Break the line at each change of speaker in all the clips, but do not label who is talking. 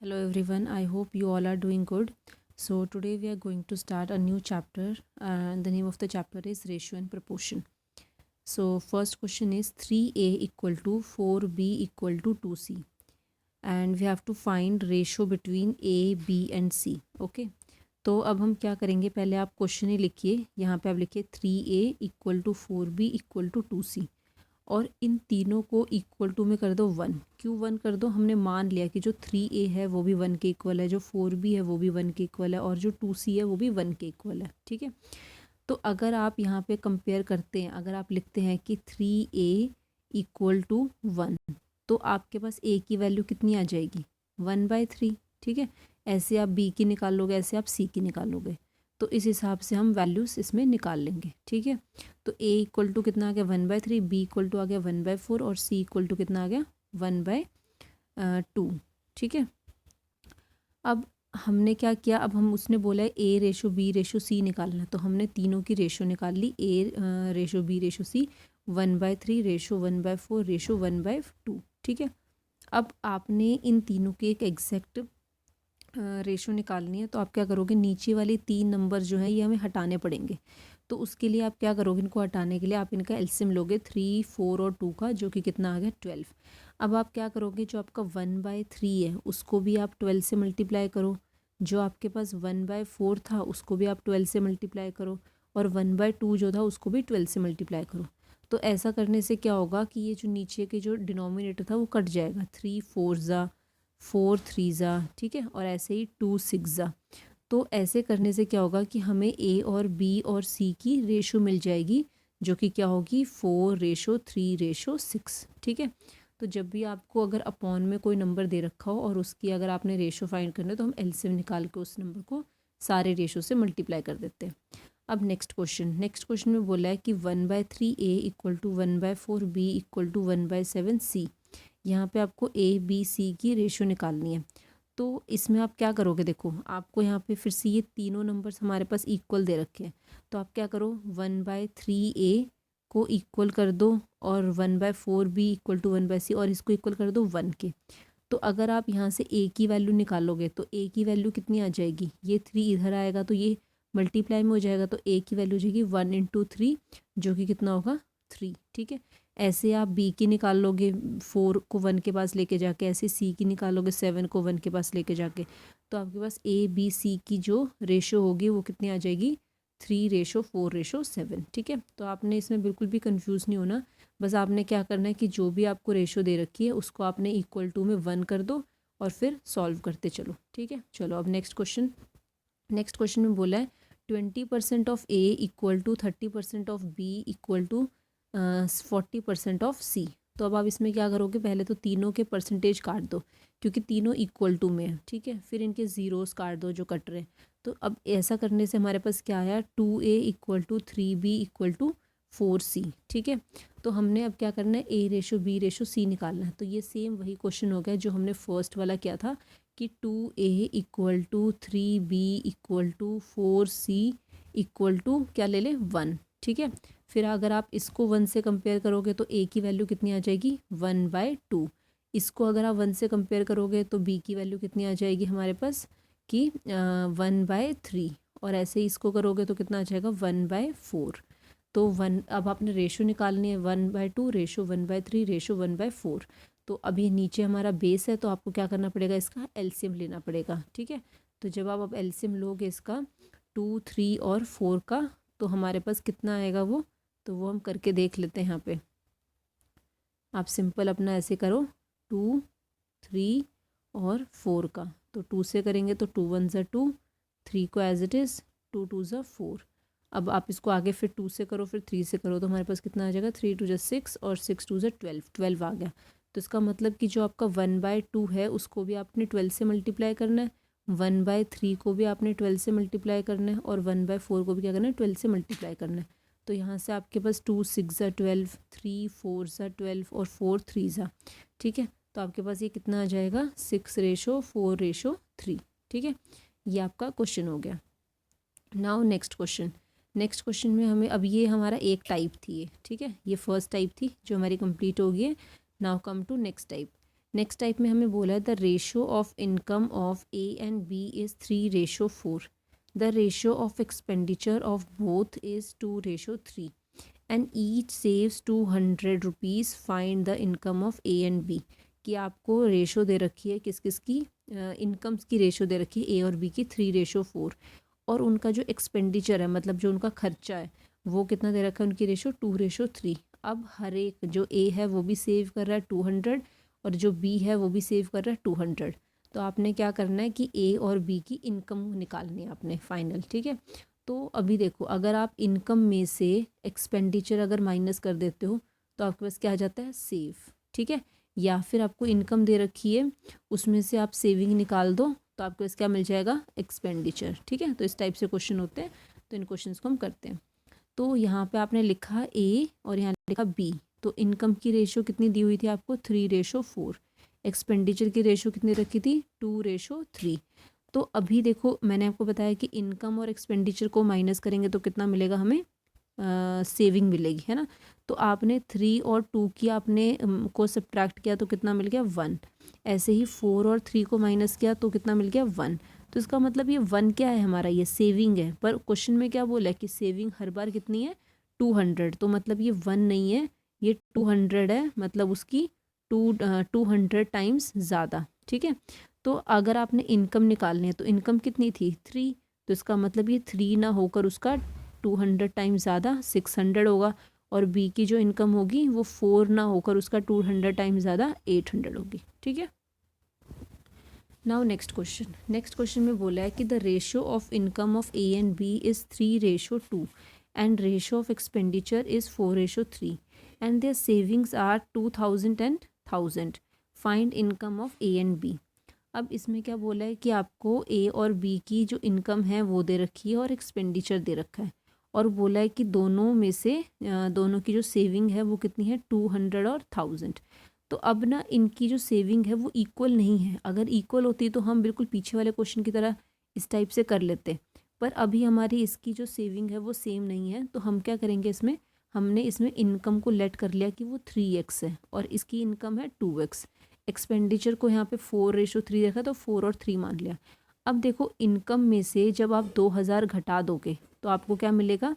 Hello everyone, I hope you all are doing good. So today we are going to start a new chapter and the name of the chapter is ratio and proportion. So first question is 3a equal to 4b equal to 2c and we have to find ratio between a, b and c. Okay. तो अब हम क्या करेंगे, पहले आप question ही लिखिए, यहाँ पे आप लिखिए 3a equal to 4b equal to 2c और इन तीनों को इक्वल टू में कर दो 1। क्यों 1 कर दो? हमने मान लिया कि जो 3a है वो भी 1 के इक्वल है, जो 4b है वो भी 1 के इक्वल है और जो 2c है वो भी 1 के इक्वल है। ठीक है, तो अगर आप यहाँ पे कंपेयर करते हैं, अगर आप लिखते हैं कि 3a इक्वल टू 1 तो आपके पास a की वैल्यू कितनी आ जाएगी? 1/3। ठीक है, ऐसे आप b की निकाल लोगे, ऐसे आप c की निकालोगे, तो इस हिसाब से हम वैल्यूज़ इसमें निकाल लेंगे। ठीक है, तो a इक्वल टू कितना आ गया 1/3, b इक्वल टू आ गया 1/4 और c इक्वल टू कितना आ गया 1/2। ठीक है, अब हमने क्या किया, अब हम उसने बोला है a ratio b ratio c निकालना, तो हमने तीनों की रेशो निकाल ली, a ratio b ratio c 1/3 ratio 1/4 ratio 1/2। ठीक है, अब आपने इन तीनों की एक एग्जैक्ट रेशो निकालनी है, तो आप क्या करोगे, नीचे वाले 3 नंबर जो हैं ये हमें हटाने पड़ेंगे। तो उसके लिए आप क्या करोगे, इनको हटाने के लिए आप इनका एलसीएम लोगे 3, 4 और 2 का, जो कि कितना आ गया 12। अब आप क्या करोगे, जो आपका 1/3 है उसको भी आप 12 से मल्टीप्लाई करो, जो आपके पास 1/4 था उसको भी आप 12 से मल्टीप्लाई करो और 1/2 जो था उसको भी 12 से मल्टीप्लाई करो। तो ऐसा करने से क्या होगा कि ये जो नीचे के जो डिनोमिनेटर था वो कट जाएगा, 3 4 ज़ा 4 3 ज़ा, ठीक है, और ऐसे ही 2 6 ज़ा। तो ऐसे करने से क्या होगा कि हमें ए और बी और सी की रेशो मिल जाएगी, जो कि क्या होगी 4:3:6। ठीक है, तो जब भी आपको अगर अपॉन में कोई नंबर दे रखा हो और उसकी अगर आपने रेशो फाइंड करना है तो हम एलसीएम निकाल के उस नंबर को सारे रेशो से मल्टीप्लाई कर देते हैं। अब नेक्स्ट क्वेश्चन में बोला है कि 1/3 a equal to 1/4 b equal to 1/7 c। यहाँ पे आपको a b c की रेशो निकालनी है। तो इसमें आप क्या करोगे, देखो आपको यहाँ पे फिर से ये तीनों नंबर्स हमारे पास इक्वल दे रखे हैं, तो आप क्या करो 1/3 a को इक्वल कर दो और 1/4 b इक्वल टू 1/c और इसको इक्वल कर दो 1 के। तो अगर आप यहाँ से a की वैल्यू निकालोगे तो a की वैल्यू कितनी आ जाएगी, ये 3 इधर आएगा तो ये मल्टीप्लाई में हो जाएगा, तो a की वैल्यू हो जाएगी 1 × 3 जो कि कितना होगा 3। ठीक है, ऐसे आप b की निकाल लोगे 4 को 1 के पास लेके जाके, ऐसे c की निकालोगे 7 को 1 के पास लेके जाके, तो आपके पास a b c की जो रेशो होगी वो कितनी आ जाएगी 3:4:7। ठीक है, तो आपने इसमें बिल्कुल भी कंफ्यूज नहीं होना, बस आपने क्या करना है कि जो भी आपको रेशो दे रखी है उसको आपने इक्वल टू में 1 कर दो और फिर सॉल्व करते चलो। ठीक है, चलो अब नेक्स्ट क्वेश्चन में बोला है 20% of A equal to 30% of B equal to 40% of C. तो अब आप इसमें क्या करोगे, पहले तो तीनों के परसेंटेज काट दो क्योंकि तीनों इक्वल टू में है। ठीक है, फिर इनके ज़ीरोस काट दो जो कट रहे हैं। तो अब ऐसा करने से हमारे पास क्या आया 2a equal to 3b equal to 4c। ठीक है, तो हमने अब क्या करना है a ratio b ratio c निकालना है। तो ये सेम वही क्वेश्चन हो गया जो हमने फर्स्ट वाला किया था कि 2a equal to 3b equal to 4c equal to क्या ले लें 1। ठीक है, फिर अगर आप इसको 1 से कंपेयर करोगे तो a की वैल्यू कितनी आ जाएगी 1/2। इसको अगर आप 1 से कंपेयर करोगे तो b की वैल्यू कितनी आ जाएगी हमारे पास कि 1/3 और ऐसे ही इसको करोगे तो कितना आ जाएगा 1/4। तो 1 अब आपने रेशो निकालनी है 1/2 रेशो 1/3 रेशो 1/4। तो अभी नीचे हमारा बेस है तो आपको क्या करना पड़ेगा, इसका एलसीएम लेना पड़ेगा। ठीक है, तो जब आप अब एलसीएम लोगे इसका 2 3 और 4 का तो हमारे पास कितना आएगा वो, तो वो हम करके देख लेते हैं। यहाँ पे आप सिंपल अपना ऐसे करो 2 3 और 4 का, तो 2 से करेंगे तो 2 1 ज़ा 2, 3 को एज इट इज़ 2 2 ज़ा 4। अब आप इसको आगे फिर 2 से करो फिर 3 से करो तो हमारे पास कितना आ जाएगा 3 2 ज़ा 6 और 6 2 ज़ा 12 आ गया। तो इसका मतलब कि जो आपका 1/2 है उसको भी आपने 12 से मल्टीप्लाई करना है, 1/3 को भी आपने 12 से मल्टीप्लाई करना है और 1/4 को भी क्या करना है 12 से मल्टीप्लाई करना है। तो यहाँ से आपके पास 2 6 ज़ा 12, 3 4 ज़ा 12 और 4 3 ज़ा। ठीक है, तो आपके पास ये कितना आ जाएगा 6:4:3। ठीक है, ये आपका क्वेश्चन हो गया। नाउ नेक्स्ट क्वेश्चन में हमें अब ये हमारा एक टाइप थी ये। ठीक है, ये फर्स्ट टाइप थी जो हमारी कंप्लीट हो गई है। Now come to next next type में हमें बोला है the ratio of income of A and B is 3:4. The ratio of expenditure of both is 2:3 and each saves 200 rupees. Find the income of A and B. कि आपको ratio दे रखी है किस किस की, इनकम्स की रेशो दे रखी है ए और बी की 3:4, और उनका जो एक्सपेंडिचर है मतलब जो उनका खर्चा है वो कितना दे रखा है, उनकी रेशो 2:3. अब हर एक जो ए है वो भी सेव कर रहा है 200 और जो बी है वो भी सेव कर रहा है 200. तो आपने क्या करना है कि ए और बी की इनकम निकालनी है आपने फाइनल. ठीक है, तो अभी देखो अगर आप इनकम में से एक्सपेंडिचर अगर माइनस कर देते हो तो आपके पास क्या आ जाता है, सेव. ठीक है, या फिर आपको इनकम दे रखी है उसमें से आप सेविंग निकाल दो तो आपको इस क्या मिल जाएगा, एक्सपेंडिचर. ठीक है, तो इस टाइप से क्वेश्चन होते हैं, तो इन क्वेश्चंस को हम करते हैं. तो यहाँ पे आपने लिखा ए और यहाँ लिखा बी. तो इनकम की रेशो कितनी दी हुई थी आपको, 3:4. एक्सपेंडिचर की रेशो कितनी रखी थी, 2:3. तो अभी देखो मैंने आपको बताया कि इनकम और एक्सपेंडिचर को माइनस करेंगे तो कितना मिलेगा हमें, सेविंग मिलेगी, है ना. तो आपने 3 और 2 की आपने को सब्ट्रैक्ट किया तो कितना मिल गया, 1. ऐसे ही 4 और 3 को माइनस किया तो कितना मिल गया, 1. तो इसका मतलब ये 1 क्या है हमारा, ये सेविंग है. पर क्वेश्चन में क्या बोला है कि सेविंग हर बार कितनी है, 200. तो मतलब ये 1 नहीं है, ये 200 है, मतलब उसकी 200 टाइम्स ज़्यादा. ठीक है, तो अगर आपने इनकम निकालनी है तो इनकम कितनी थी, 3. तो इसका मतलब ये 3 ना होकर उसका 200 टाइम्स ज़्यादा 600 होगा, और बी की जो इनकम होगी वो 4 ना होकर उसका 200 टाइम्स ज़्यादा 800 होगी. ठीक है, नाउ नेक्स्ट क्वेश्चन में बोला है कि the ratio of income of A and B is 3:2 and ratio of expenditure is 4:3 and their savings are 2000 and 1000. Find income of A and B. अब इसमें क्या बोला है कि आपको ए और बी की जो इनकम है वो दे रखी है और एक्सपेंडिचर दे रखा है, और बोला है कि दोनों में से दोनों की जो सेविंग है वो कितनी है, 200 और 1000. तो अब ना इनकी जो सेविंग है वो इक्वल नहीं है. अगर इक्वल होती तो हम बिल्कुल पीछे वाले क्वेश्चन की तरह इस टाइप से कर लेते, पर अभी हमारी इसकी जो सेविंग है वो सेम नहीं है. तो हम क्या करेंगे, इसमें हमने इसमें इनकम को लेट कर लिया कि वो 3x है और इसकी इनकम है 2x. एक्सपेंडिचर को यहाँ पे 4:3 रखा तो 4 और 3 मान लिया. अब देखो इनकम में से जब आप 2000 घटा दोगे तो आपको क्या मिलेगा,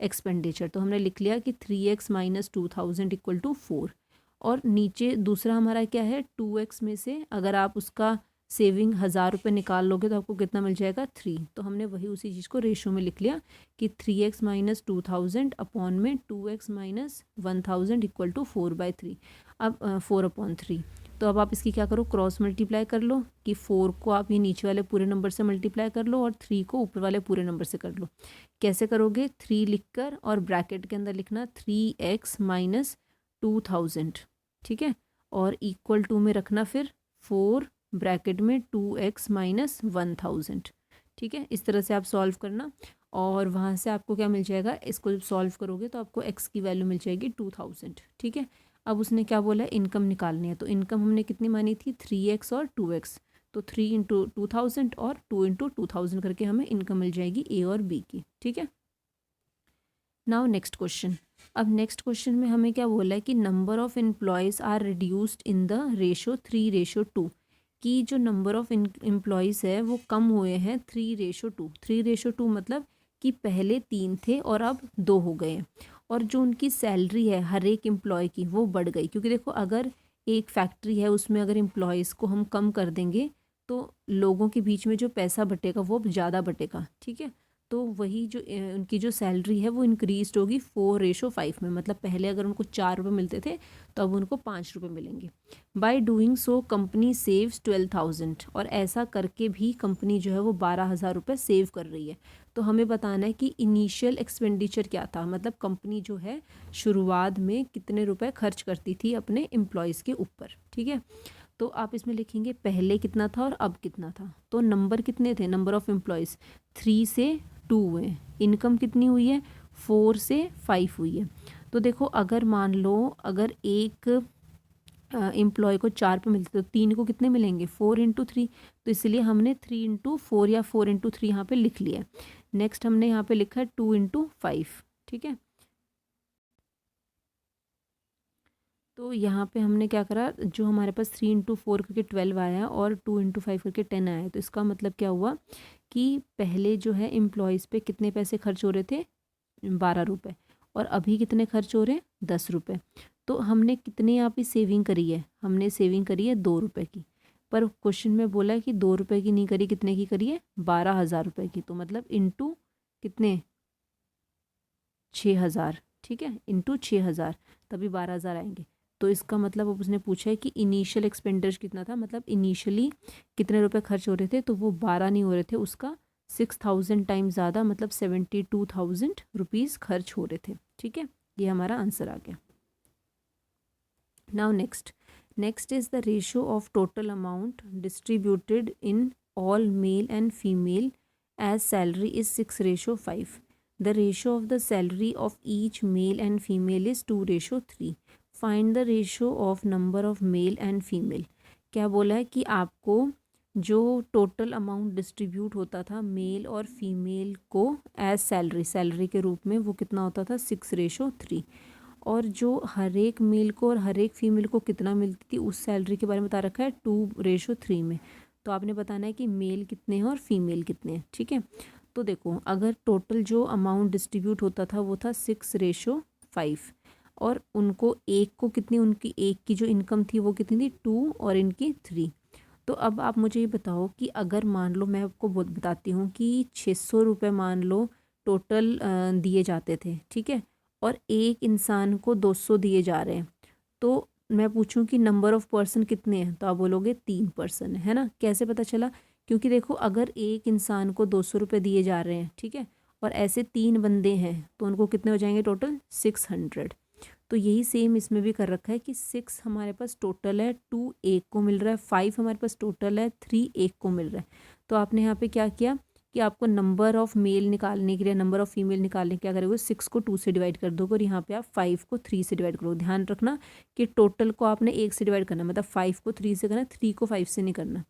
एक्सपेंडिचर. तो हमने लिख लिया कि 3x माइनस 2000 इक्वल टू 4. और नीचे दूसरा हमारा क्या है, 2x में से अगर आप उसका सेविंग 1000 रुपये निकाल लोगे तो आपको कितना मिल जाएगा, 3. तो हमने वही उसी चीज़ को रेशो में लिख लिया कि 3x माइनस 2000 अपॉन में 2x माइनस 1000 इक्वल टू 4/3. अब 4/3. तो अब आप इसकी क्या करो, क्रॉस मल्टीप्लाई कर लो कि 4 को आप ये नीचे वाले पूरे नंबर से मल्टीप्लाई कर लो और 3 को ऊपर वाले पूरे नंबर से कर लो. कैसे करोगे, 3 लिखकर और ब्रैकेट के अंदर लिखना 3x माइनस 2000. ठीक है, और इक्वल टू में रखना फिर 4 ब्रैकेट में 2x माइनस 1000. ठीक है, इस तरह से आप सॉल्व करना और वहाँ से आपको क्या मिल जाएगा, इसको जब सॉल्व करोगे तो आपको x की वैल्यू मिल जाएगी 2000. ठीक है, अब उसने क्या बोला है, इनकम निकालनी है. तो इनकम हमने कितनी मानी थी, 3x और 2x. तो 3 इंटू 2000 और 2 इंटू 2000 करके हमें इनकम मिल जाएगी ए और बी की. ठीक है, नाउ नेक्स्ट क्वेश्चन. अब नेक्स्ट क्वेश्चन में हमें क्या बोला है कि number of employees are reduced in the ratio 3:2. कि जो नंबर ऑफ़ एम्प्लॉयज़ है वो कम हुए हैं 3:2. 3:2 मतलब कि पहले 3 थे और अब 2 हो गए हैं. और जो उनकी सैलरी है हर एक एम्प्लॉय की वो बढ़ गई, क्योंकि देखो अगर एक फैक्ट्री है उसमें अगर एम्प्लॉयज़ को हम कम कर देंगे तो लोगों के बीच में जो पैसा बटेगा वो ज़्यादा बटेगा. ठीक है, तो वही जो उनकी जो सैलरी है वो इंक्रीज होगी 4:5 में. मतलब पहले अगर उनको 4 रुपये मिलते थे तो अब उनको 5 रुपये मिलेंगे. By doing so company saves 12,000. और ऐसा करके भी कंपनी जो है वो 12,000 रुपये सेव कर रही है. तो हमें बताना है कि इनिशियल एक्सपेंडिचर क्या था, मतलब कंपनी जो है शुरुआत में कितने रुपए खर्च करती थी अपने एम्प्लॉयज़ के ऊपर. ठीक है, तो आप इसमें लिखेंगे पहले कितना था और अब कितना था. तो नंबर कितने थे, नंबर ऑफ़ एम्प्लॉयज़ 3 से 2 हुए. इनकम कितनी हुई है, 4 से 5 हुई है. तो देखो अगर मान लो अगर एक एम्प्लॉय को 4 पे मिलते तो 3 को कितने मिलेंगे, 4 इंटू 3. तो इसलिए हमने 3 इंटू 4 या 4 इंटू 3 यहाँ पे लिख लिया है. नेक्स्ट हमने यहाँ पे लिखा है 2 इंटू 5. ठीक है, तो यहाँ पे हमने क्या करा, जो हमारे पास 3 × 4 करके 12 आया और 2 × 5 करके 10 आया, तो इसका मतलब क्या हुआ कि पहले जो है एम्प्लॉयज़ पे कितने पैसे खर्च हो रहे थे, 12 रुपये, और अभी कितने खर्च हो रहे हैं, 10 रुपये। तो हमने कितने यहाँ पे सेविंग करी है, हमने सेविंग करी है 2 रुपये की, पर क्वेश्चन में बोला है कि 2 रुपये की नहीं करी, कितने की करी है, 12,000 रुपये की। तो मतलब इंटू कितने, 6,000, ठीक है, इंटू 6,000, तभी 12,000 आएंगे। तो इसका मतलब अब उसने पूछा है कि इनिशियल एक्सपेंडिचर कितना था, मतलब इनिशियली कितने रुपए खर्च हो रहे थे, तो वो 12 नहीं हो रहे थे, उसका 6,000 टाइम्स ज़्यादा, मतलब 72,000 रुपीज़ खर्च हो रहे थे। ठीक है, ये हमारा आंसर आ गया। Now next is the ratio of total amount distributed in all male and female as salary is 6:5. The ratio of the salary of each male and female is 2:3. Find the ratio of number of male and female. क्या बोला है कि आपको जो total amount distribute होता था mail और female को एज सैलरी के रूप में, वो कितना होता था, 6:3, और जो हर एक मेल को और हर एक फीमेल को कितना मिलती थी उस सैलरी के बारे में बता रखा है 2:3 में। तो आपने बताना है कि मेल कितने हैं और फीमेल कितने हैं। ठीक है, तो देखो अगर टोटल जो अमाउंट डिस्ट्रीब्यूट होता था वो था 6:5, और उनको एक को कितनी, उनकी एक की जो इनकम थी वो कितनी थी, 2, और इनकी 3। तो अब आप मुझे ये बताओ कि अगर मान लो, मैं आपको बताती हूँ कि 600 रुपये मान लो टोटल दिए जाते थे, ठीक है, और एक इंसान को 200 दिए जा रहे हैं, तो मैं पूछूं कि नंबर ऑफ़ पर्सन कितने हैं, तो आप बोलोगे 3 पर्सन है ना। कैसे पता चला, क्योंकि देखो अगर एक इंसान को 200 रुपये दिए जा रहे हैं, ठीक है, और ऐसे 3 बंदे हैं, तो उनको कितने हो जाएंगे टोटल, 600। तो यही सेम इसमें भी कर रखा है कि 6 हमारे पास टोटल है, 2 एक को मिल रहा है, 5 हमारे पास टोटल है, 3 एक को मिल रहा है। तो आपने यहाँ पे क्या किया कि आपको नंबर ऑफ़ मेल निकालने के लिए नंबर ऑफ़ फीमेल निकालने क्या करोगे, 6 को 2 से डिवाइड कर दोगे, और यहाँ पे आप 5 को 3 से डिवाइड करोगे। ध्यान रखना कि टोटल को आपने 1 से डिवाइड करना, मतलब 5 को 3 से करना, 3 को 5 से नहीं करना।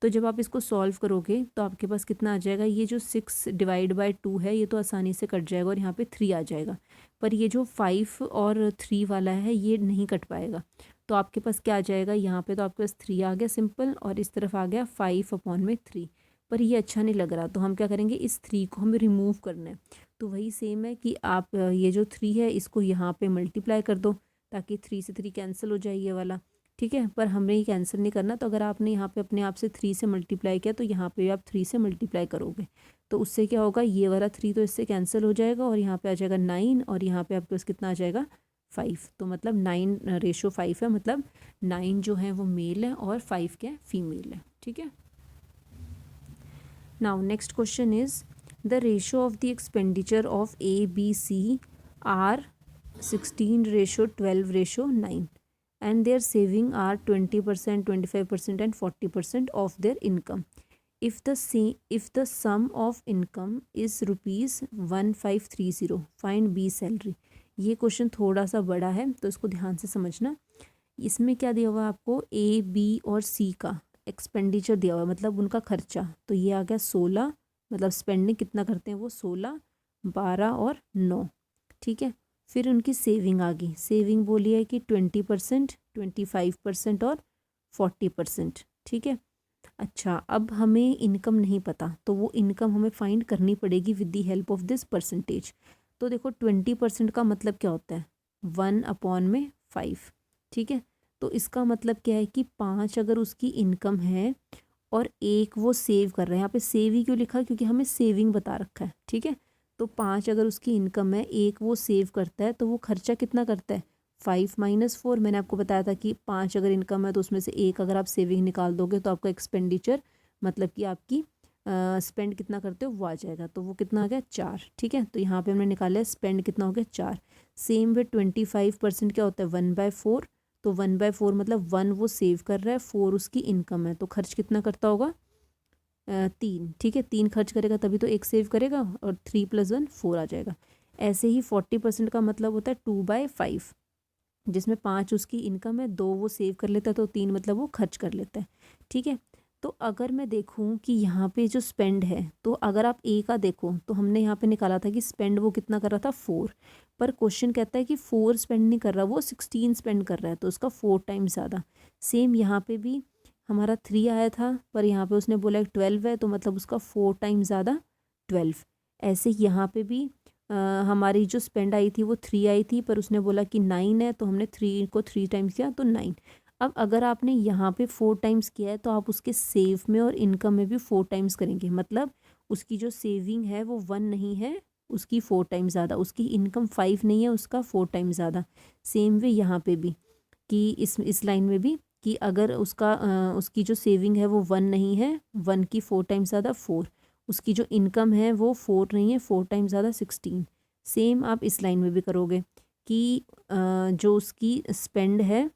तो जब आप इसको सॉल्व करोगे तो आपके पास कितना आ जाएगा, ये जो 6/2 है ये तो आसानी से कट जाएगा और यहाँ पे 3 आ जाएगा, पर ये जो 5 और 3 वाला है ये नहीं कट पाएगा। तो आपके पास क्या आ जाएगा, यहाँ पे तो आपके पास 3 आ गया सिंपल, और इस तरफ आ गया 5/3, पर ये अच्छा नहीं लग रहा। तो हम क्या करेंगे, इस 3 को हमें रिमूव करना है। तो वही सेम है कि आप ये जो 3 है इसको यहाँ पे मल्टीप्लाई कर दो, ताकि 3 से 3 कैंसिल हो जाए ये वाला, ठीक है, पर हमें ये कैंसिल नहीं करना। तो अगर आपने यहाँ पे अपने आप से 3 से मल्टीप्लाई किया तो यहाँ पे आप 3 से मल्टीप्लाई करोगे, तो उससे क्या होगा, ये वाला 3 तो इससे कैंसिल हो जाएगा, और यहाँ पे आ जाएगा 9, और यहाँ पे आपके पास कितना आ जाएगा, 5। तो मतलब 9:5 है, मतलब 9 जो है वो मेल है और 5 क्या है, फीमेल है। ठीक है, now next question is the ratio of the expenditure of ABC are 16:12:9 and their saving are 20%, 25% and 40% of their income. If the sum of income is ₹1530, find B salary. ये question थोड़ा सा बड़ा है तो इसको ध्यान से समझना। इसमें क्या दिया हुआ है आपको, A, B और C का एक्सपेंडिचर दिया हुआ है, मतलब उनका खर्चा। तो ये आ गया 16, मतलब स्पेंडिंग कितना करते हैं वो, 16, 12 और 9। ठीक है, फिर उनकी सेविंग आ गई, सेविंग बोली है कि 20%, 25% और 40%। ठीक है, अच्छा अब हमें इनकम नहीं पता, तो वो इनकम हमें फाइंड करनी पड़ेगी with the help of this percentage. तो देखो 20% का मतलब क्या होता है, 1/5। ठीक है, तो इसका मतलब क्या है कि 5 अगर उसकी इनकम है और 1 वो सेव कर रहे हैं, यहाँ पे सेव ही क्यों लिखा, क्योंकि हमें सेविंग बता रखा है। ठीक है, तो 5 अगर उसकी इनकम है, 1 वो सेव करता है, तो वो खर्चा कितना करता है, 5 - 4। मैंने आपको बताया था कि 5 अगर इनकम है तो उसमें से 1 अगर आप सेविंग निकाल दोगे तो आपका एक्सपेंडिचर, मतलब कि आपकी स्पेंड कितना करते हो वो आ जाएगा। तो वो कितना आ गया, 4। ठीक है, तो यहाँ पे हमने निकाला स्पेंड कितना हो गया, 4। सेम वे 25% क्या होता है, 1/4। तो 1/4 मतलब 1 वो सेव कर रहा है, 4 उसकी इनकम है, तो खर्च कितना करता होगा, 3। ठीक है, 3 खर्च करेगा तभी तो 1 सेव करेगा, और 3 + 1 4 आ जाएगा। ऐसे ही 40% का मतलब होता है 2/5, जिसमें 5 उसकी इनकम है, 2 वो सेव कर लेता है, तो 3 मतलब वो खर्च कर लेता है। ठीक है, तो अगर मैं देखूं कि यहाँ पे जो स्पेंड है, तो अगर आप ए का देखो तो हमने यहाँ पे निकाला था कि स्पेंड वो कितना कर रहा था, 4, पर क्वेश्चन कहता है कि 4 स्पेंड नहीं कर रहा, वो 16 स्पेंड कर रहा है, तो उसका 4 टाइम्स ज़्यादा। सेम यहाँ पे भी हमारा 3 आया था, पर यहाँ पे उसने बोला 12 है, तो मतलब उसका 4 टाइम्स ज़्यादा 12। ऐसे यहाँ पे भी हमारी जो स्पेंड आई थी वो 3 आई थी, पर उसने बोला कि 9 है, तो हमने 3 को 3 टाइम्स किया तो 9। अब अगर आपने यहाँ पे 4 टाइम्स किया है तो आप उसके सेव में और इनकम में भी 4 टाइम्स करेंगे, मतलब उसकी जो सेविंग है वो 1 नहीं है, उसकी 4 टाइम्स ज़्यादा, उसकी इनकम 5 नहीं है, उसका 4 टाइम्स ज़्यादा। सेम वे यहाँ पे भी कि इस लाइन में भी कि अगर उसकी जो सेविंग है वो 1 नहीं है, 1 की 4 टाइम्स ज़्यादा 4, उसकी जो इनकम है वो 4 नहीं है, 4 टाइम्स ज़्यादा 16। सेम आप इस लाइन में भी करोगे कि जो उसकी स्पेंड है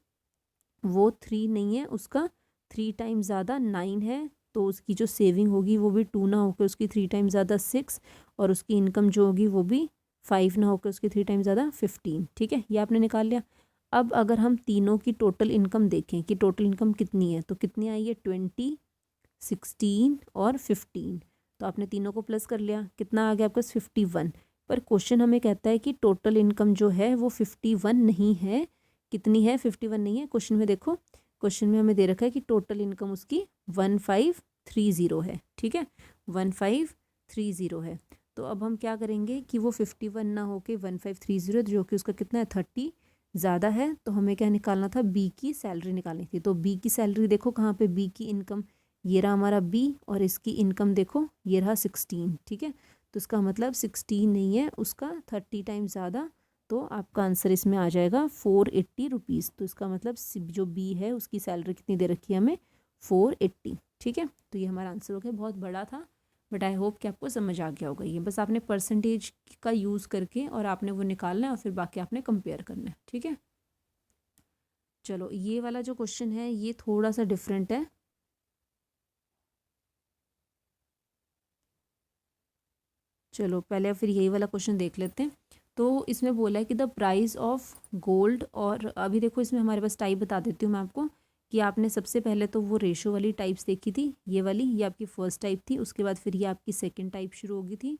वो 3 नहीं है, उसका 3 टाइम्स ज़्यादा 9 है, तो उसकी जो सेविंग होगी वो भी 2 ना होकर उसकी 3 टाइम्स ज़्यादा 6, और उसकी इनकम जो होगी वो भी 5 ना होकर उसकी 3 टाइम्स ज़्यादा 15। ठीक है, ये आपने निकाल लिया। अब अगर हम तीनों की टोटल इनकम देखें कि टोटल इनकम कितनी है, तो कितनी आई है 20, 16 और 15, तो आपने तीनों को प्लस कर लिया, कितना आ गया आपका 51। पर क्वेश्चन हमें कहता है कि टोटल इनकम जो है वो 51 नहीं है। कितनी है? 51 नहीं है। क्वेश्चन में देखो, क्वेश्चन में हमें दे रखा है कि टोटल इनकम उसकी 1530 है। ठीक है, 1530 है। तो अब हम क्या करेंगे कि वो 51 ना होके 1530, जो कि उसका कितना है 30 ज़्यादा है, तो हमें क्या निकालना था, बी की सैलरी निकालनी थी। तो बी की सैलरी देखो कहाँ पे, बी की इनकम ये रहा हमारा बी, और इसकी इनकम देखो ये रहा 16। ठीक है, तो इसका मतलब 16 नहीं है, उसका 30 टाइम्स ज़्यादा, तो आपका आंसर इसमें आ जाएगा 480 रुपीज़। तो इसका मतलब जो बी है उसकी सैलरी कितनी दे रखी है हमें, 480। ठीक है, तो ये हमारा आंसर हो गया। बहुत बड़ा था, बट आई होप कि आपको समझ आ गया होगा। ये बस आपने परसेंटेज का यूज़ करके और आपने वो निकालना है, और फिर बाकी आपने कंपेयर करना है। ठीक है, चलो ये वाला जो क्वेश्चन है ये थोड़ा सा डिफरेंट है। चलो पहले फिर यही वाला क्वेश्चन देख लेते हैं। तो इसमें बोला है कि द प्राइस ऑफ गोल्ड, और अभी देखो इसमें हमारे पास टाइप बता देती हूँ मैं आपको कि आपने सबसे पहले तो वो रेशो वाली टाइप्स देखी थी, ये वाली, ये आपकी फर्स्ट टाइप थी। उसके बाद फिर ये आपकी सेकंड टाइप शुरू होगी थी,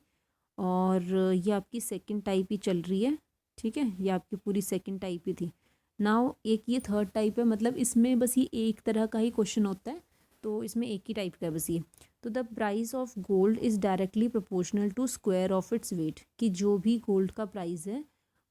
और ये आपकी सेकंड टाइप ही चल रही है। ठीक है, ये आपकी पूरी सेकंड टाइप ही थी। नाउ एक ये थर्ड टाइप है, मतलब इसमें बस ये एक तरह का ही क्वेश्चन होता है, तो इसमें एक ही टाइप का है बस ये। तो the price of gold is directly proportional to square of its weight, कि जो भी गोल्ड का प्राइस है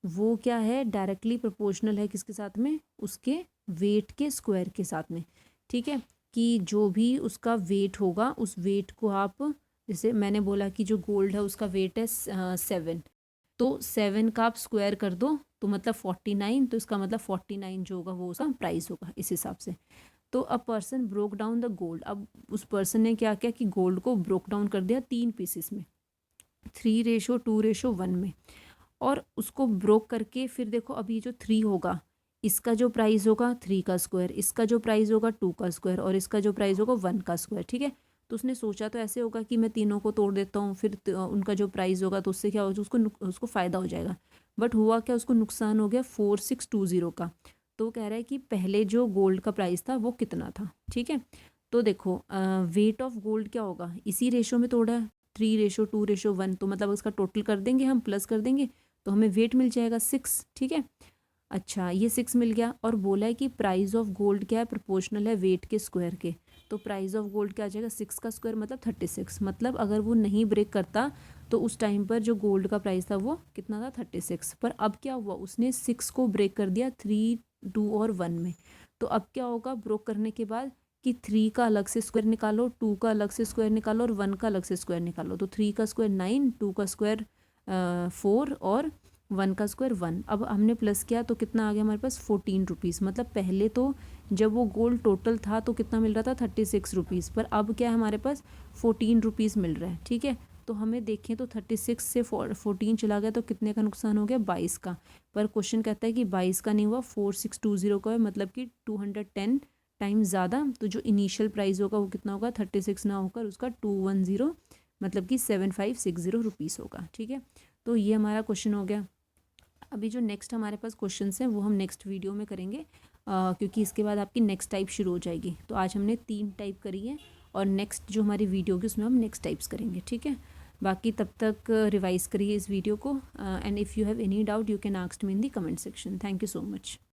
वो क्या है, डायरेक्टली प्रोपोर्शनल है किसके साथ में, उसके वेट के स्क्वायर के साथ में। ठीक है, कि जो भी उसका वेट होगा उस वेट को आप, जैसे मैंने बोला कि जो गोल्ड है उसका वेट है 7, तो 7 का आप स्क्वायर कर दो तो मतलब 49, तो इसका मतलब 49 जो होगा वो उसका प्राइस होगा इस हिसाब से। तो a person broke down the gold, अब उस पर्सन ने क्या किया कि गोल्ड को ब्रोक डाउन कर दिया 3 पीसेस में, 3:2:1 में, और उसको ब्रोक करके फिर देखो अभी जो 3 होगा इसका जो प्राइस होगा 3 का स्क्वायर, इसका जो प्राइस होगा 2 का स्क्वायर, और इसका जो प्राइस होगा 1 का स्क्वायर। ठीक है, तो उसने सोचा तो ऐसे होगा कि मैं तीनों को तोड़ देता हूँ, फिर उनका जो प्राइस होगा तो उससे क्या होगा, उसको फ़ायदा हो जाएगा। बट हुआ क्या, उसको नुकसान हो गया 4620 का। तो वो कह रहा है कि पहले जो गोल्ड का प्राइस था वो कितना था। ठीक है, तो देखो वेट ऑफ गोल्ड क्या होगा, इसी रेशो में तोड़ा है, 3:2:1, तो मतलब उसका टोटल कर देंगे हम, प्लस कर देंगे, तो हमें वेट मिल जाएगा 6। ठीक है, अच्छा ये 6 मिल गया, और बोला है कि प्राइस ऑफ गोल्ड क्या है, प्रोपोर्शनल है वेट के स्क्वायर के। तो प्राइस ऑफ गोल्ड क्या आ जाएगा, 6 का स्क्वायर मतलब 36, मतलब अगर वो नहीं ब्रेक करता तो उस टाइम पर जो गोल्ड का प्राइस था वो कितना था 36। पर अब क्या हुआ, उसने 6 को ब्रेक कर दिया 3, 2 और 1 में। तो अब क्या होगा ब्रोक करने के बाद कि 3 का अलग से स्क्वायर निकालो, 2 का अलग से स्क्वायर निकालो, और 1 का अलग से स्क्वायर निकालो। तो 3 का स्क्वायर 9, 2 का स्क्वायर 4, और 1 का स्क्वायर 1। अब हमने प्लस किया तो कितना आ गया हमारे पास 14 रुपीज़। मतलब पहले तो जब वो गोल्ड टोटल था तो कितना मिल रहा था 36 रुपीज़, पर अब क्या है हमारे पास 14 रुपीज़ मिल रहा है। ठीक है, तो हमें देखें तो 36 से 14 चला गया तो कितने का नुकसान हो गया, 22 का। पर क्वेश्चन कहता है कि 22 का नहीं हुआ, 4620 का है, मतलब कि 210 टाइम्स ज़्यादा। तो जो इनिशियल प्राइस होगा वो कितना होगा, 36 ना होकर उसका 210, मतलब कि 7560 रुपीज़ होगा। ठीक है, तो ये हमारा क्वेश्चन हो गया। अभी जो नेक्स्ट हमारे पास क्वेश्चंस हैं वो हम नेक्स्ट वीडियो में करेंगे, क्योंकि इसके बाद आपकी नेक्स्ट टाइप शुरू हो जाएगी। तो आज हमने 3 टाइप करी है, और नेक्स्ट जो हमारी वीडियो होगी उसमें हम नेक्स्ट टाइप्स करेंगे। ठीक है, बाकी तब तक रिवाइज़ करिए इस वीडियो को, and if you have any doubt you can ask me in the comment section. Thank you so much.